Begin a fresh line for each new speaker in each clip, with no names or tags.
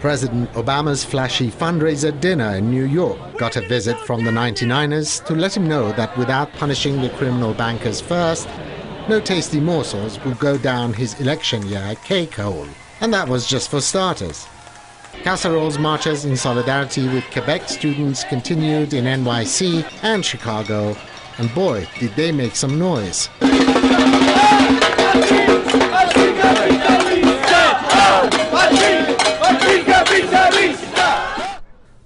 President Obama's flashy fundraiser dinner in New York got a visit from the 99ers to let him know that without punishing the criminal bankers first, no tasty morsels would go down his election year cake hole. And that was just for starters. Casseroles marches in solidarity with Quebec students continued in NYC and Chicago, and boy, did they make some noise.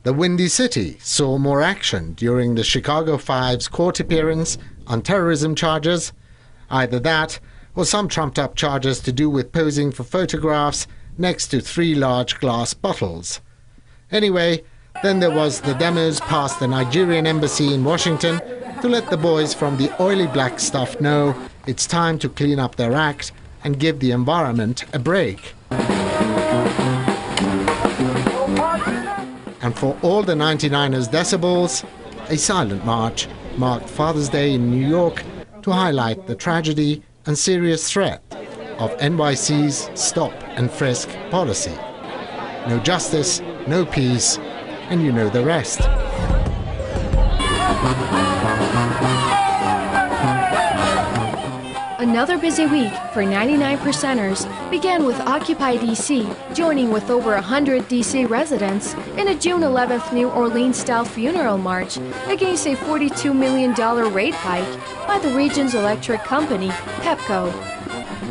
The Windy City saw more action during the Chicago Five's court appearance on terrorism charges. Either that, or some trumped-up charges to do with posing for photographs next to 3 large glass bottles. Anyway, then there was the demos past the Nigerian embassy in Washington to let the boys from the oily black stuff know it's time to clean up their act and give the environment a break. And for all the 99ers decibels, a silent march marked Father's Day in New York to highlight the tragedy and serious threat of NYC's stop and frisk policy. No justice, no peace, and you know the rest.
Another busy week for 99%ers began with Occupy DC joining with over 100 DC residents in a June 11th New Orleans-style funeral march against a $42 million rate hike by the region's electric company, PEPCO.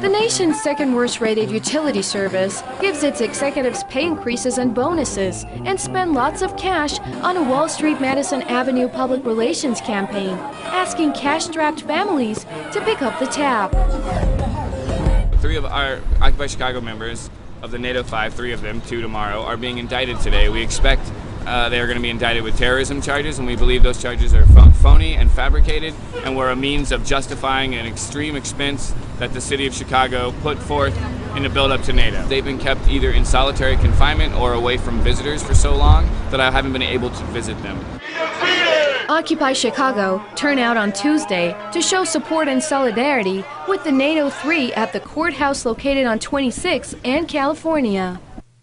The nation's second worst rated utility service gives its executives pay increases and bonuses and spend lots of cash on a Wall Street Madison Avenue public relations campaign, asking cash-strapped families to pick up the tab.
3 of our Occupy Chicago members of the NATO-5, 3 of them, 2 tomorrow, are being indicted today. We expect they are going to be indicted with terrorism charges, and we believe those charges are phony and fabricated and were a means of justifying an extreme expense that the city of Chicago put forth in the build-up to NATO. They've been kept either in solitary confinement or away from visitors for so long that I haven't been able to visit them.
Occupy Chicago turn out on Tuesday to show support and solidarity with the NATO-3 at the courthouse located on 26th and California.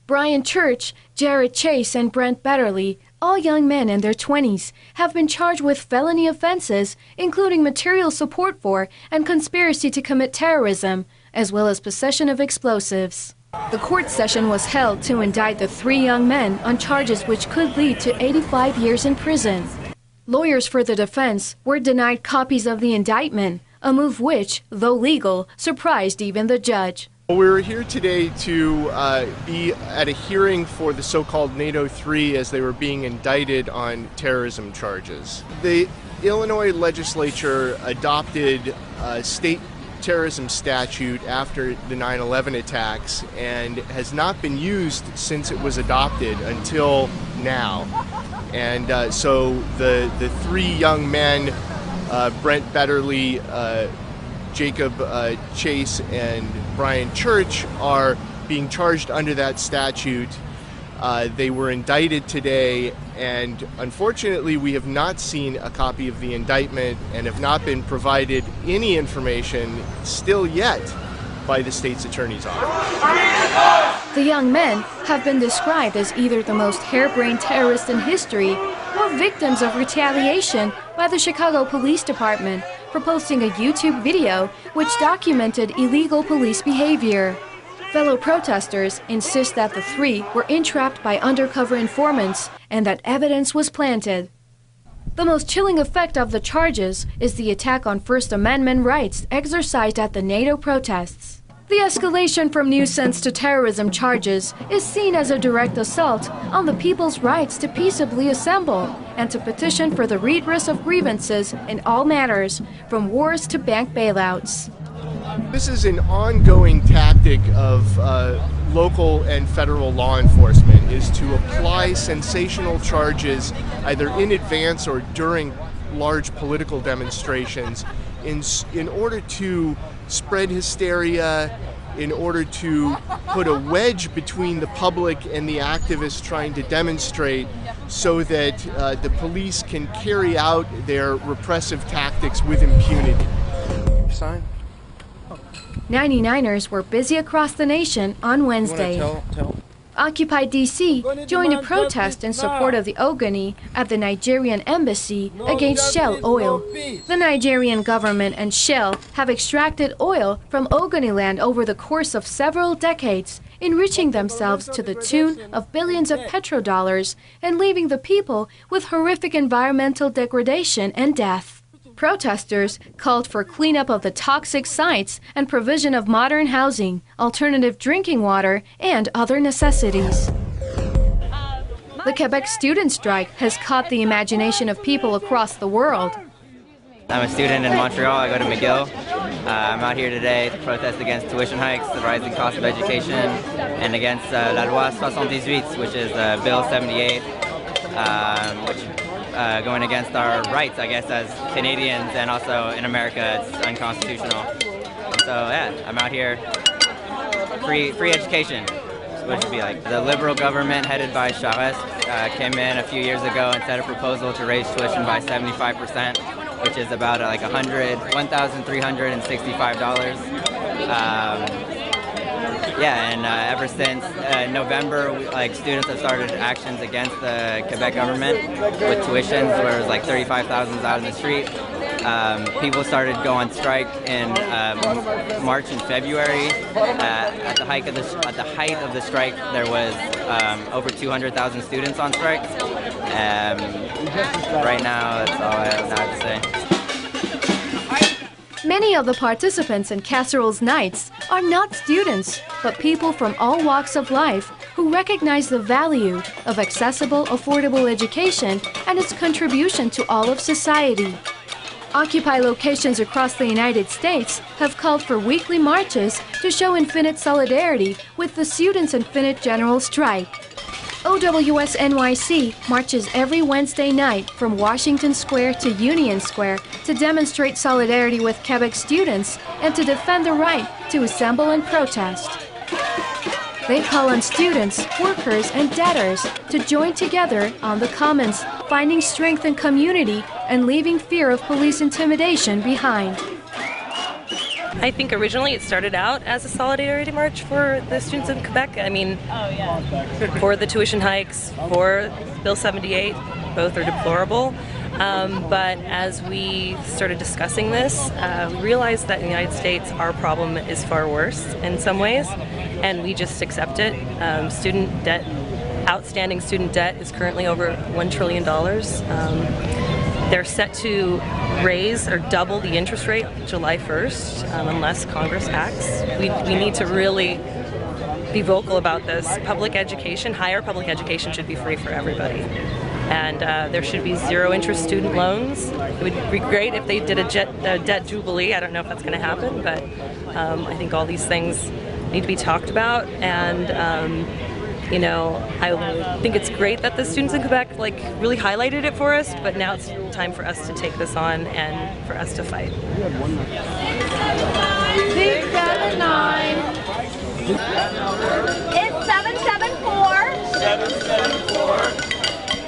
Brian Church, Jared Chase, and Brent Betterly, all young men in their 20s, have been charged with felony offenses, including material support for and conspiracy to commit terrorism, as well as possession of explosives. The court session was held to indict the 3 young men on charges which could lead to 85 years in prison. Lawyers for the defense were denied copies of the indictment, a move which, though legal, surprised even the judge.
We're here today to be at a hearing for the so-called NATO-3 as they were being indicted on terrorism charges. The Illinois legislature adopted a state terrorism statute after the 9/11 attacks and has not been used since it was adopted until now. And so the 3 young men, Brent Betterly, Jacob Chase, and Brian Church, are being charged under that statute. They were indicted today, and unfortunately we have not seen a copy of the indictment and have not been provided any information still yet by the state's attorney's office.
The young men have been described as either the most harebrained terrorists in history or victims of retaliation by the Chicago Police Department for posting a YouTube video which documented illegal police behavior. Fellow protesters insist that the 3 were entrapped by undercover informants and that evidence was planted. The most chilling effect of the charges is the attack on First Amendment rights exercised at the NATO protests. The escalation from nuisance to terrorism charges is seen as a direct assault on the people's rights to peaceably assemble and to petition for the redress of grievances in all matters, from wars to bank bailouts.
This is an ongoing tactic of local and federal law enforcement, is to apply sensational charges either in advance or during large political demonstrations in order to spread hysteria, in order to put a wedge between the public and the activists trying to demonstrate so that the police can carry out their repressive tactics with impunity.
Sign.
99ers were busy across the nation on Wednesday.
Tell
Occupy DC joined a protest in support of the Ogoni at the Nigerian embassy against Shell oil. The Nigerian government and Shell have extracted oil from Ogoni land over the course of several decades, enriching themselves to the tune of billions of petrodollars and leaving the people with horrific environmental degradation and death. Protesters called for cleanup of the toxic sites and provision of modern housing, alternative drinking water, and other necessities. The Quebec student strike has caught the imagination of people across the world.
I'm a student in Montreal. I go to McGill. I'm out here today to protest against tuition hikes, the rising cost of education, and against La Loi 78, which is Bill 78, going against our rights, I guess, as Canadians, and also in America, it's unconstitutional. So yeah, I'm out here. Free education is what it should be like. The Liberal government headed by Charest came in a few years ago and set a proposal to raise tuition by 75%, which is about like $1,365. Yeah, and ever since November, students have started actions against the Quebec government with tuitions, where it was like 35,000 out in the street. People started to go on strike in March and February. At the height of the strike, there was over 200,000 students on strike. Right now, that's all I have to say.
Many of the participants in Casserole's nights are not students, but people from all walks of life who recognize the value of accessible, affordable education and its contribution to all of society. Occupy locations across the United States have called for weekly marches to show infinite solidarity with the students' infinite general strike. OWS NYC marches every Wednesday night from Washington Square to Union Square to demonstrate solidarity with Quebec students and to defend the right to assemble and protest. They call on students, workers, and debtors to join together on the Commons, finding strength in community and leaving fear of police intimidation behind.
I think originally it started out as a solidarity march for the students in Quebec. I mean, for the tuition hikes, for Bill 78, both are deplorable. But as we started discussing this, we realized that in the United States our problem is far worse in some ways, and we just accept it. Student debt, outstanding student debt is currently over $1 trillion. They're set to raise or double the interest rate July 1st unless Congress acts. We need to really be vocal about this. Public education, higher public education should be free for everybody. And there should be zero-interest student loans. It would be great if they did a debt jubilee. I don't know if that's going to happen, but I think all these things need to be talked about. And you know, I think it's great that the students in Quebec really highlighted it for us, but now it's time for us to take this on and for us to fight.
679. It's 774.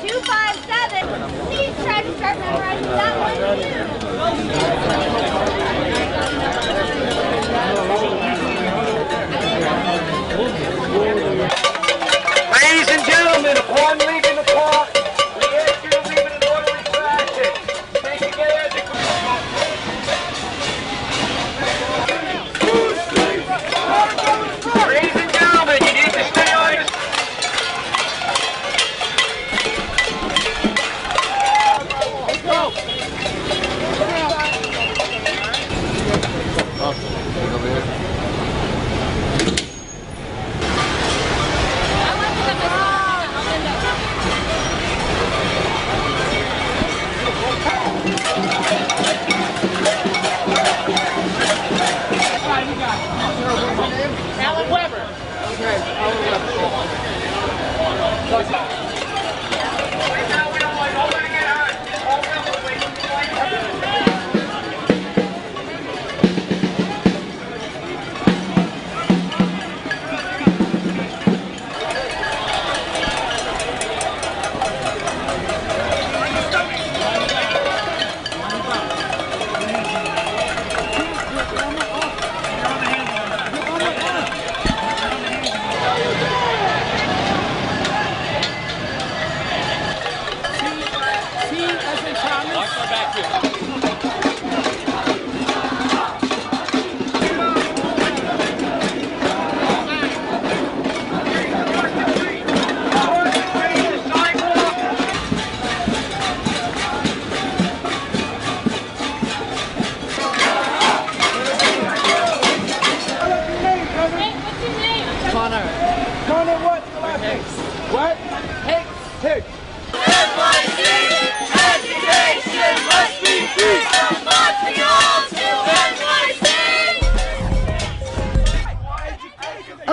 257. Please try to start memorizing that one.
Ladies and gentlemen, upon leaving the park, we ask you to leave it in orderly fashion. Thank you, guys. Ladies and gentlemen, you need to stay on your... Let's go. Alan Weber. Okay, Alan Weber. Right now we don't want nobody to get hurt. All Weber, wait.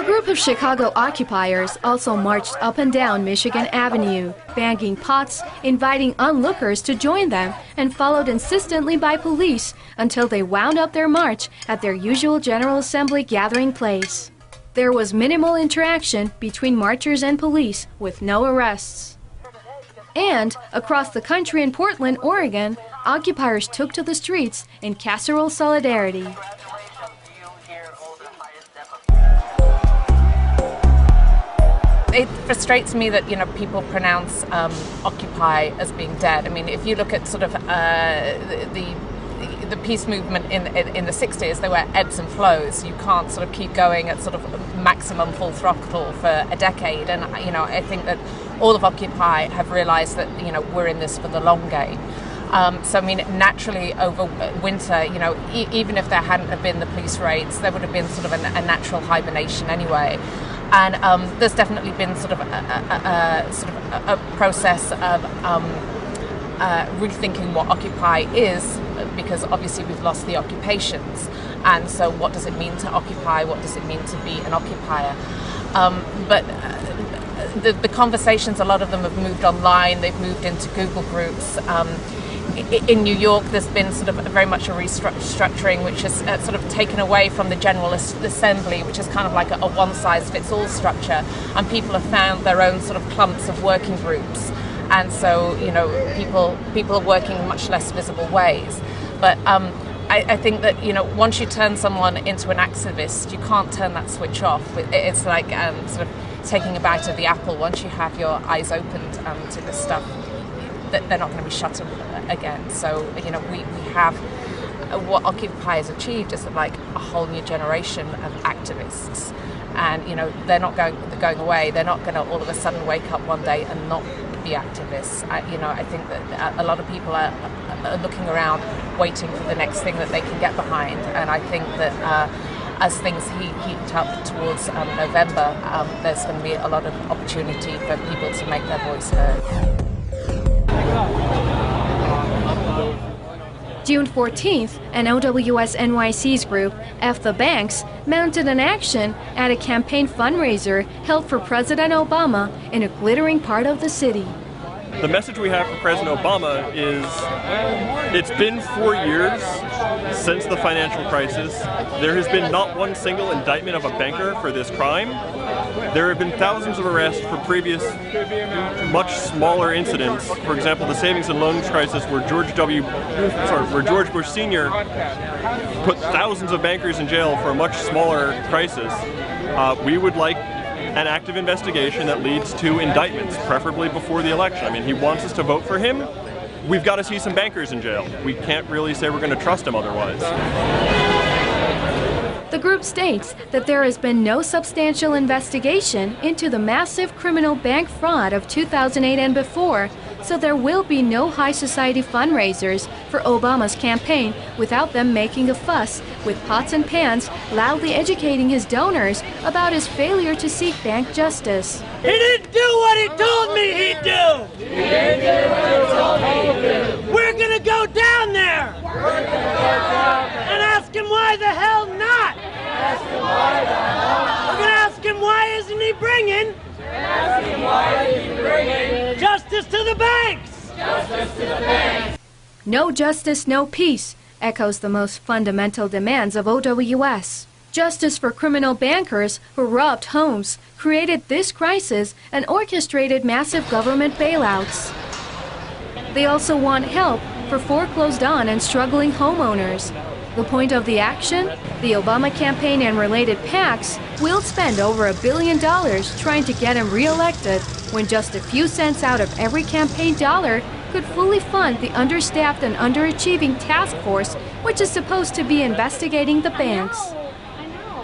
A group of Chicago occupiers also marched up and down Michigan Avenue, banging pots, inviting onlookers to join them, and followed insistently by police until they wound up their march at their usual General Assembly gathering place. There was minimal interaction between marchers and police, with no arrests. And across the country in Portland, Oregon, occupiers took to the streets in casserole solidarity.
It frustrates me that, people pronounce Occupy as being dead. I mean, if you look at sort of the peace movement in the 60s, there were ebbs and flows. You can't sort of keep going at sort of maximum full throttle for a decade. And, I think that all of Occupy have realized that, we're in this for the long game. So, I mean, naturally over winter, even if there hadn't have been the police raids, there would have been sort of a natural hibernation anyway. And there's definitely been sort of a process of rethinking what Occupy is, because obviously we've lost the occupations. And so what does it mean to occupy? What does it mean to be an occupier? But the conversations, a lot of them have moved online. They've moved into Google groups. In New York, there's been sort of very much a restructuring, which has sort of taken away from the General Assembly, which is kind of like a one-size-fits-all structure, and people have found their own sort of clumps of working groups, and so people are working in much less visible ways. But I think that once you turn someone into an activist, you can't turn that switch off. It's like sort of taking a bite of the apple. Once you have your eyes opened to this stuff, that they're not going to be shut again. So we have what Occupy has achieved is like a whole new generation of activists, and they're not going away. They're not going to all of a sudden wake up one day and not be activists. I think that a lot of people are looking around, waiting for the next thing that they can get behind, and I think that as things heat up towards November, there's going to be a lot of opportunity for people to make their voice heard.
June 14th, an OWS NYC's group, F the Banks, mounted an action at a campaign fundraiser held for President Obama in a glittering part of the city.
The message we have for President Obama is it's been 4 years since the financial crisis. There has been not one single indictment of a banker for this crime. There have been thousands of arrests for previous, much smaller incidents. For example, the savings and loans crisis, where George Bush Sr. put thousands of bankers in jail for a much smaller crisis. We would like an active investigation that leads to indictments, preferably before the election. I mean, he wants us to vote for him. We've got to see some bankers in jail. We can't really say we're going to trust him otherwise.
The group states that there has been no substantial investigation into the massive criminal bank fraud of 2008 and before, so there will be no high society fundraisers for Obama's campaign without them making a fuss with pots and pans loudly educating his donors about his failure to seek bank justice.
He didn't do what he told me he'd do! He didn't do what he told me he'd do! We're gonna go down there! And ask him why the hell not! We're gonna ask him why isn't he bringing justice to the banks! Justice to the banks!
No justice, no peace, echoes the most fundamental demands of OWS. Justice for criminal bankers who robbed homes, created this crisis, and orchestrated massive government bailouts. They also want help for foreclosed on and struggling homeowners. The point of the action? The Obama campaign and related PACs will spend over $1 billion trying to get him re-elected, when just a few cents out of every campaign dollar could fully fund the understaffed and underachieving task force, which is supposed to be investigating the banks.
I know.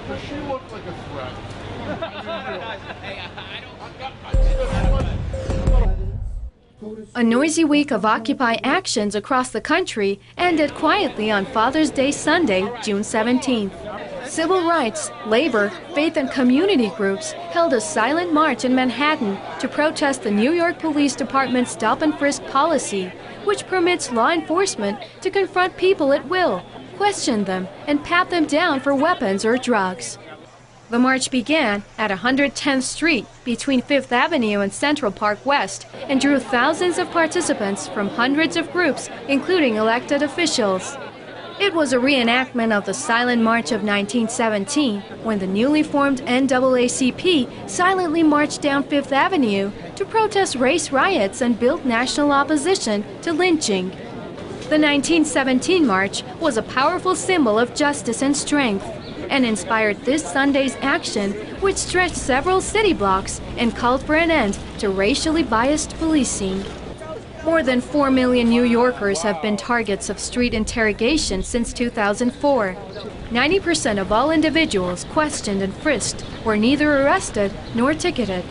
Does she look like a threat?
A noisy week of Occupy actions across the country ended quietly on Father's Day Sunday, June 17th. Civil rights, labor, faith and community groups held a silent march in Manhattan to protest the New York Police Department's stop and frisk policy, which permits law enforcement to confront people at will, question them, and pat them down for weapons or drugs. The march began at 110th Street between 5th Avenue and Central Park West and drew thousands of participants from hundreds of groups, including elected officials. It was a reenactment of the Silent March of 1917, when the newly formed NAACP silently marched down 5th Avenue to protest race riots and build national opposition to lynching. The 1917 march was a powerful symbol of justice and strength, and inspired this Sunday's action, which stretched several city blocks and called for an end to racially biased policing. More than 4 million New Yorkers have been targets of street interrogation since 2004. 90% of all individuals questioned and frisked were neither arrested nor ticketed.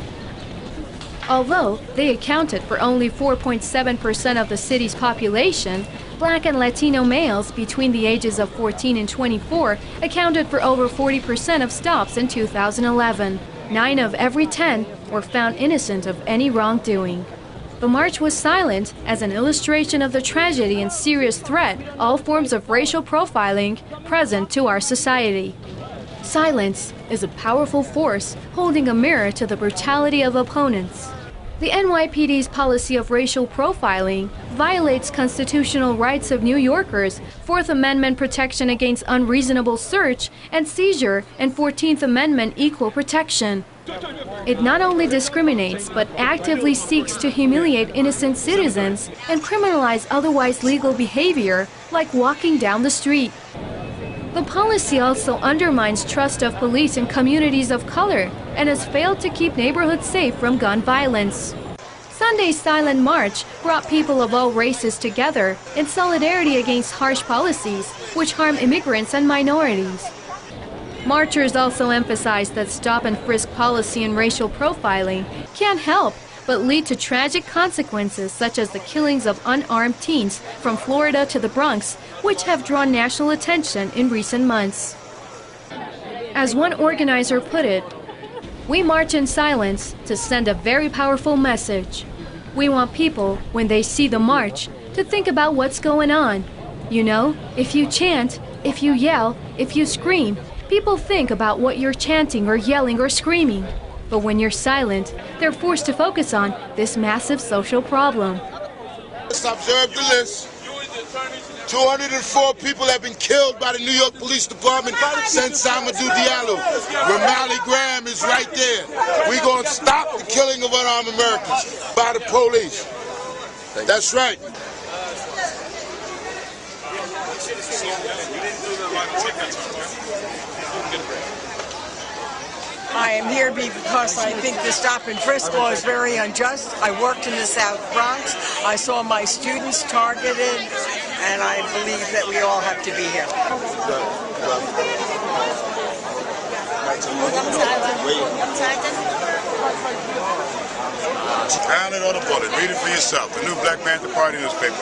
Although they accounted for only 4.7% of the city's population, Black and Latino males between the ages of 14 and 24 accounted for over 40% of stops in 2011. 9 of every 10 were found innocent of any wrongdoing. The march was silent as an illustration of the tragedy and serious threat all forms of racial profiling present to our society. Silence is a powerful force holding a mirror to the brutality of opponents. The NYPD's policy of racial profiling violates constitutional rights of New Yorkers, 4th Amendment protection against unreasonable search and seizure, and 14th Amendment equal protection. It not only discriminates, but actively seeks to humiliate innocent citizens and criminalize otherwise legal behavior, like walking down the street. The policy also undermines trust of police in communities of color and has failed to keep neighborhoods safe from gun violence. Sunday's silent march brought people of all races together in solidarity against harsh policies which harm immigrants and minorities. Marchers also emphasized that stop-and-frisk policy and racial profiling can't help but lead to tragic consequences such as the killings of unarmed teens from Florida to the Bronx, which have drawn national attention in recent months. As one organizer put it, "We march in silence to send a very powerful message. We want people, when they see the march, to think about what's going on. You know, if you chant, if you yell, if you scream, people think about what you're chanting or yelling or screaming. But when you're silent, they're forced to focus on this massive social problem."
Let's observe the list. 204 people have been killed by the New York Police Department since Amadou Diallo. Ramali Graham is right there. We're going to stop the killing of unarmed Americans by the police. That's right.
I am here because I think the stop and frisk law is very unjust. I worked in the South Bronx. I saw my students targeted, and I believe that we all have to be here.
Ballot or the bullet. Read it for yourself. The new Black Panther Party newspaper.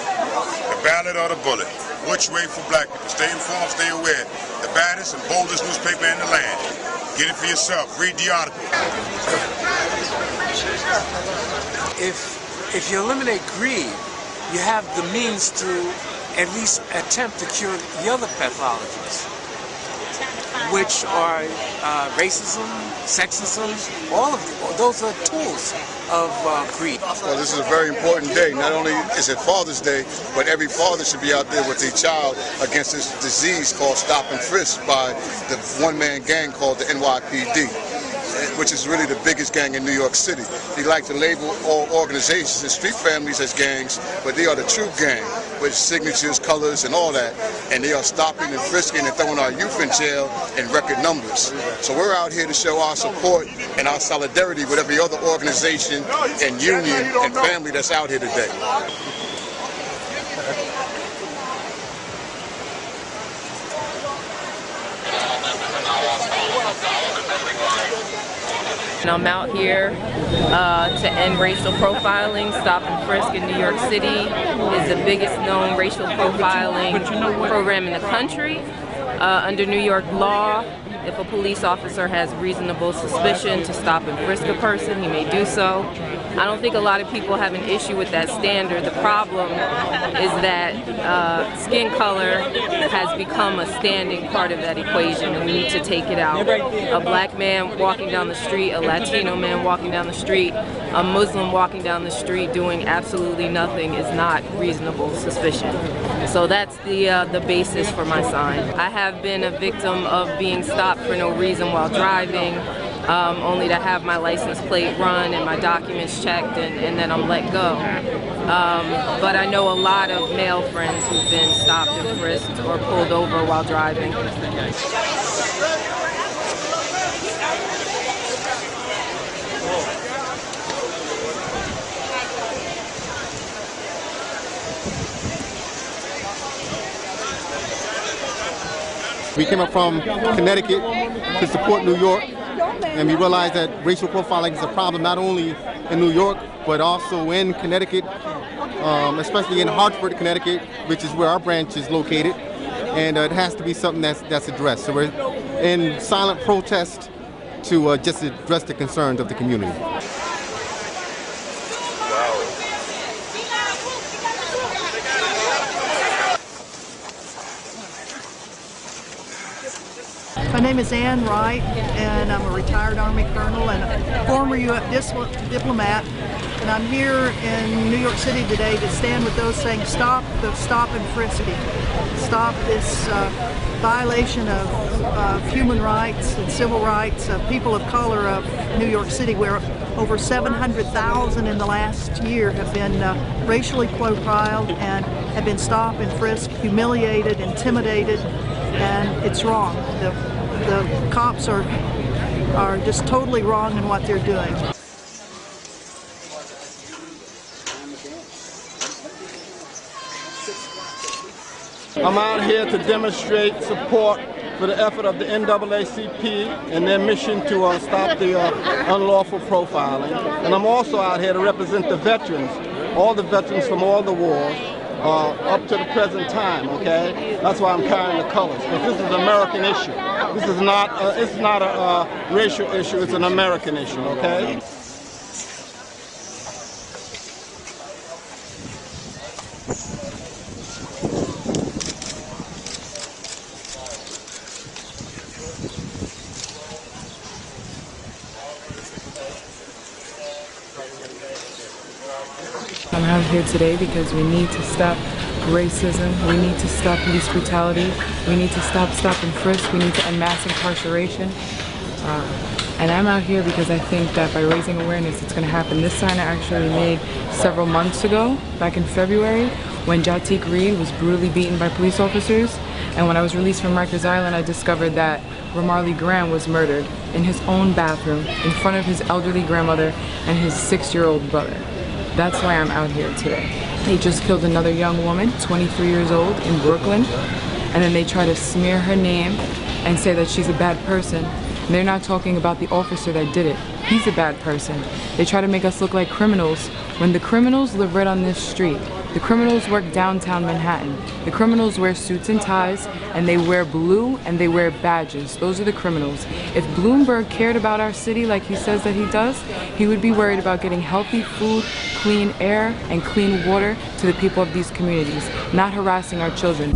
The ballot or the bullet. Which way for black people? Stay informed, stay aware. The baddest and boldest newspaper in the land. Get it for yourself. Read the article.
If you eliminate greed, you have the means to at least attempt to cure the other pathologies, which are racism, sexism, all of them. Those are tools of greed.
Well, this is a very important day. Not only is it Father's Day, but every father should be out there with their child against this disease called stop and frisk by the one-man gang called the NYPD, which is really the biggest gang in New York City. They like to label all organizations and street families as gangs, but they are the true gang with signatures, colors, and all that. And they are stopping and frisking and throwing our youth in jail in record numbers. So we're out here to show our support and our solidarity with every other organization and union and family that's out here today.
And I'm out here to end racial profiling. Stop and Frisk in New York City is the biggest known racial profiling program in the country.
Under New York law, if a police officer has reasonable suspicion to stop and frisk a person, he may do so. I don't think a lot of people have an issue with that standard. The problem is that skin color has become a standing part of that equation, and we need to take it out. A black man walking down the street, a Latino man walking down the street, a Muslim walking down the street doing absolutely nothing is not reasonable suspicion. So that's the basis for my sign. I have been a victim of being stopped for no reason while driving, only to have my license plate run and my documents checked, and then I'm let go. But I know a lot of male friends who've been stopped and frisked or pulled over while driving.
We came up from Connecticut to support New York, and we realized that racial profiling is a problem not only in New York, but also in Connecticut, especially in Hartford, Connecticut, which is where our branch is located, and it has to be something that's addressed. So we're in silent protest to just address the concerns of the community.
My name is Ann Wright, and I'm a retired Army colonel and a former U.S. diplomat. And I'm here in New York City today to stand with those saying stop the stop and frisking. Stop this violation of human rights and civil rights of people of color of New York City, where over 700,000 in the last year have been racially profiled and have been stopped and frisked, humiliated, intimidated, and it's wrong. The cops are just totally wrong in what they're doing.
I'm out here to demonstrate support for the effort of the NAACP and their mission to stop the unlawful profiling. And I'm also out here to represent the veterans, all the veterans from all the wars, up to the present time, okay? That's why I'm carrying the colors, because this is an American issue. This is not a racial issue, it's an American issue, okay?
I'm out here today because we need to stop racism, we need to stop police brutality, we need to stop and frisk, we need to end mass incarceration. And I'm out here because I think that by raising awareness it's going to happen. This sign I actually made several months ago, back in February, when Jatik Reed was brutally beaten by police officers. And when I was released from Rikers Island, I discovered that Ramarley Graham was murdered in his own bathroom in front of his elderly grandmother and his 6-year-old brother. That's why I'm out here today. They just killed another young woman, 23 years old, in Brooklyn, and then they try to smear her name and say that she's a bad person. And they're not talking about the officer that did it. He's a bad person. They try to make us look like criminals when the criminals live right on this street. The criminals work downtown Manhattan. The criminals wear suits and ties, and they wear blue and they wear badges. Those are the criminals. If Bloomberg cared about our city like he says that he does, he would be worried about getting healthy food, clean air, and clean water to the people of these communities, not harassing our children.